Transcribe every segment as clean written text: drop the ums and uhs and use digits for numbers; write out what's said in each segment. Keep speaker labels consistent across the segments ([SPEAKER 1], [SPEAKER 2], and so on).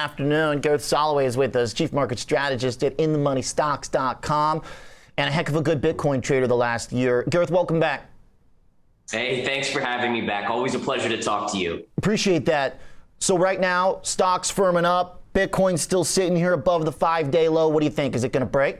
[SPEAKER 1] Afternoon. Gareth Soloway is with us, chief market strategist at InTheMoneyStocks.com, and a heck of a good Bitcoin trader the last year. Gareth, welcome back.
[SPEAKER 2] Hey, thanks for having me back. Always a pleasure to talk to you.
[SPEAKER 1] Appreciate that. So right now, stocks firming up. Bitcoin's still sitting here above the 5-day low. What do you think? Is it going to break?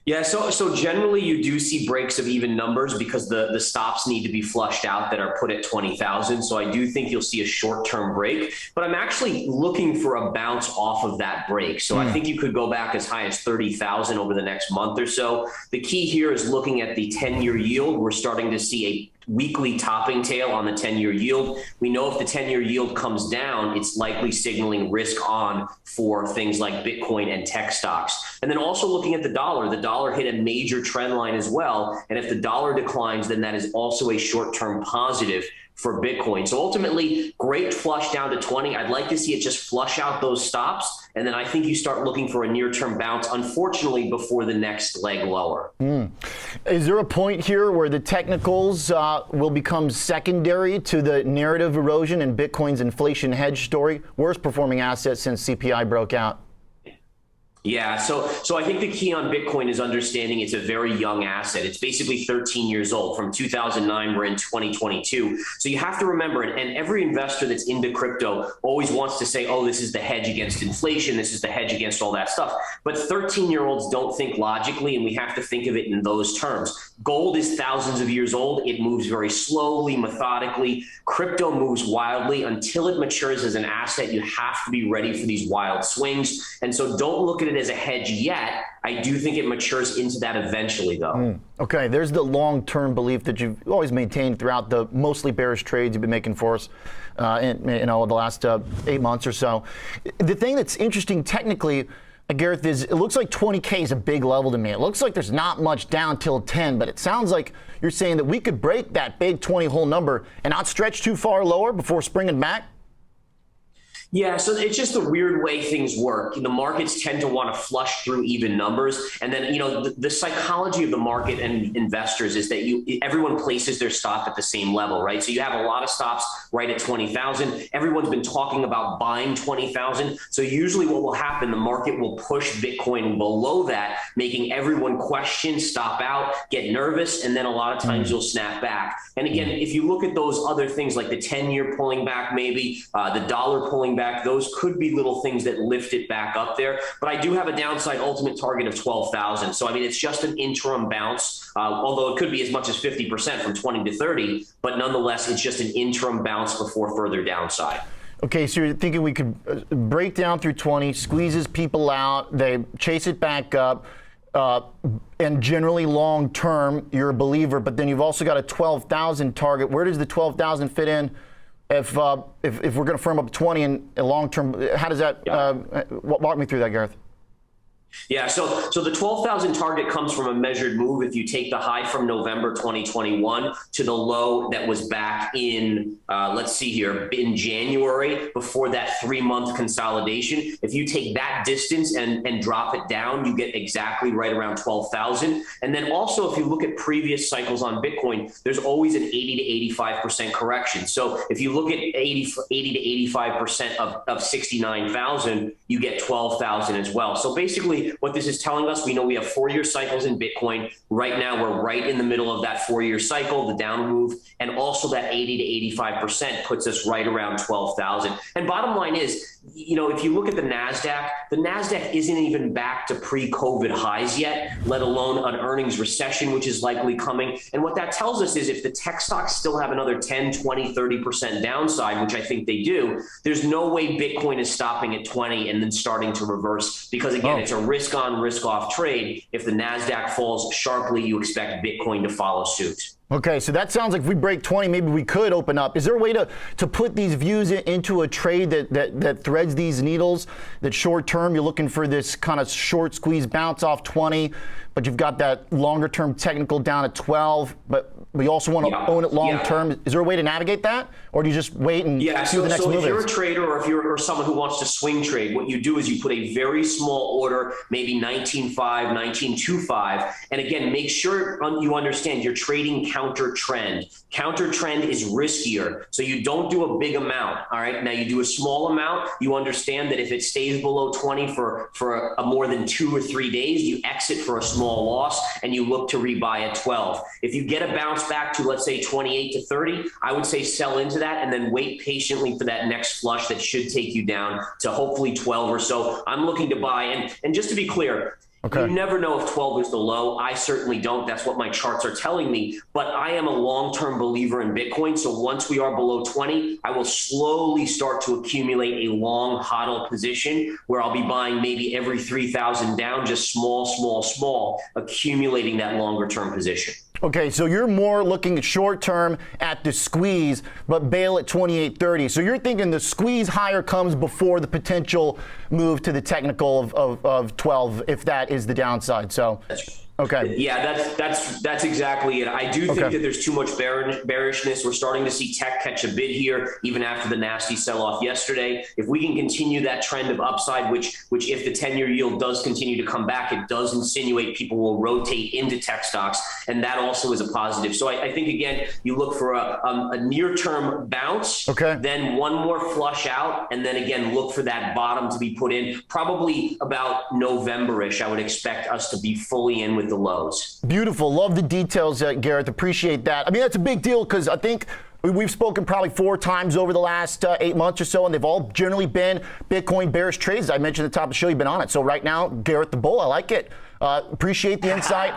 [SPEAKER 2] Yeah, so generally you do see breaks of even numbers because the stops need to be flushed out that are put at 20,000. So I do think you'll see a short-term break, but I'm actually looking for a bounce off of that break. So I think you could go back as high as 30,000 over the next month or so. The key here is looking at the 10-year yield. We're starting to see a weekly topping tail on the 10-year yield. We know if the 10-year yield comes down, it's likely signaling risk on for things like Bitcoin and tech stocks. And then also looking at the dollar hit a major trend line as well. And if the dollar declines, then that is also a short-term positive for Bitcoin. So ultimately, great flush down to 20. I'd like to see it just flush out those stops. And then I think you start looking for a near-term bounce, unfortunately, before the next leg lower.
[SPEAKER 1] Is there a point here where the technicals will become secondary to the narrative erosion in Bitcoin's inflation hedge story? Worst performing asset since CPI broke out.
[SPEAKER 2] Yeah, so I think the key on Bitcoin is understanding it's a very young asset. It's basically 13 years old. From 2009, we're in 2022. So you have to remember, and every investor that's into crypto always wants to say, oh, this is the hedge against inflation, this is the hedge against all that stuff. But 13-year-olds don't think logically, and we have to think of it in those terms. Gold is thousands of years old. It moves very slowly, methodically. Crypto moves wildly. Until it matures as an asset, you have to be ready for these wild swings. And so don't look at it as a hedge yet. I do think it matures into that eventually, though.
[SPEAKER 1] Okay, there's the long-term belief that you've always maintained throughout the mostly bearish trades you've been making for us in the last 8 months or so. The thing that's interesting technically, Gareth, is it looks like 20K is a big level to me. It looks like there's not much down till 10, but it sounds like you're saying that we could break that big 20 whole number and not stretch too far lower before springing back?
[SPEAKER 2] Yeah, so it's just a weird way things work. The markets tend to want to flush through even numbers. And then, the psychology of the market and investors is that everyone places their stop at the same level, right? So you have a lot of stops right at 20,000. Everyone's been talking about buying 20,000. So usually what will happen, the market will push Bitcoin below that, making everyone question, stop out, get nervous, and then a lot of times you'll snap back. And again, if you look at those other things like the 10-year pulling back, maybe the dollar pulling back, those could be little things that lift it back up there. But I do have a downside ultimate target of 12,000. So, I mean, it's just an interim bounce, although it could be as much as 50% from 20 to 30. But nonetheless, it's just an interim bounce before further downside.
[SPEAKER 1] Okay, so you're thinking we could break down through 20, squeezes people out, they chase it back up. And generally long term, you're a believer, but then you've also got a 12,000 target. Where does the 12,000 fit in? If we're going to firm up 20 and long term, how does that walk me through that, Gareth?
[SPEAKER 2] Yeah, so the 12,000 target comes from a measured move. If you take the high from November 2021 to the low that was back in, let's see here, in January before that 3-month consolidation, if you take that distance and drop it down, you get exactly right around 12,000. And then also, if you look at previous cycles on Bitcoin, there's always an 80 to 85% correction. So if you look at 80 to 85% of 69,000, you get 12,000 as well. So basically, what this is telling us, we know we have 4-year cycles in Bitcoin. Right now, we're right in the middle of that 4-year cycle, the down move, and also that 80 to 85% puts us right around 12,000. And bottom line is, if you look at the NASDAQ isn't even back to pre-COVID highs yet, let alone an earnings recession, which is likely coming. And what that tells us is if the tech stocks still have another 10, 20, 30% downside, which I think they do, there's no way Bitcoin is stopping at 20 and then starting to reverse, because again, it's a risk on, risk off trade. If the NASDAQ falls sharply, you expect Bitcoin to follow suit.
[SPEAKER 1] Okay, so that sounds like if we break 20, maybe we could open up. Is there a way to put these views into a trade that threads these needles, that short term you're looking for this kind of short squeeze bounce off 20, but you've got that longer term technical down at 12, but but you also want to own it long term. Is there a way to navigate that, or do you just wait and see what the next move is?
[SPEAKER 2] If you're a trader or if you're someone who wants to swing trade, what you do is you put a very small order, maybe 19.5, 19.25, and again, make sure you understand you're trading counter trend. Counter trend is riskier, so you don't do a big amount. All right, now you do a small amount. You understand that if it stays below 20 for a more than 2 or 3 days, you exit for a small loss and you look to rebuy at 12. If you get a bounce back to, let's say, 28 to 30, I would say sell into that and then wait patiently for that next flush that should take you down to hopefully 12 or so. I'm looking to buy, and just to be clear, you never know if 12 is the low. I certainly don't. That's what my charts are telling me. But I am a long-term believer in Bitcoin. So once we are below 20, I will slowly start to accumulate a long hodl position where I'll be buying maybe every 3,000 down, just small, accumulating that longer-term position.
[SPEAKER 1] Okay, so you're more looking short term at the squeeze, but bail at 28.30. So you're thinking the squeeze higher comes before the potential move to the technical of 12, if that is the downside. So. Okay.
[SPEAKER 2] Yeah, that's exactly it. I do think that there's too much bearishness. We're starting to see tech catch a bid here, even after the nasty sell-off yesterday. If we can continue that trend of upside, which if the 10-year yield does continue to come back, it does insinuate people will rotate into tech stocks, and that also is a positive. So I think, again, you look for a near-term bounce, then one more flush out, and then, again, look for that bottom to be put in. Probably about November-ish, I would expect us to be fully in with the lows.
[SPEAKER 1] Beautiful. Love the details, Gareth. Appreciate that. I mean, that's a big deal because I think we've spoken probably 4 times over the last 8 months or so, and they've all generally been Bitcoin bearish trades. I mentioned at the top of the show, you've been on it. So right now, Gareth the Bull, I like it. Appreciate the insight.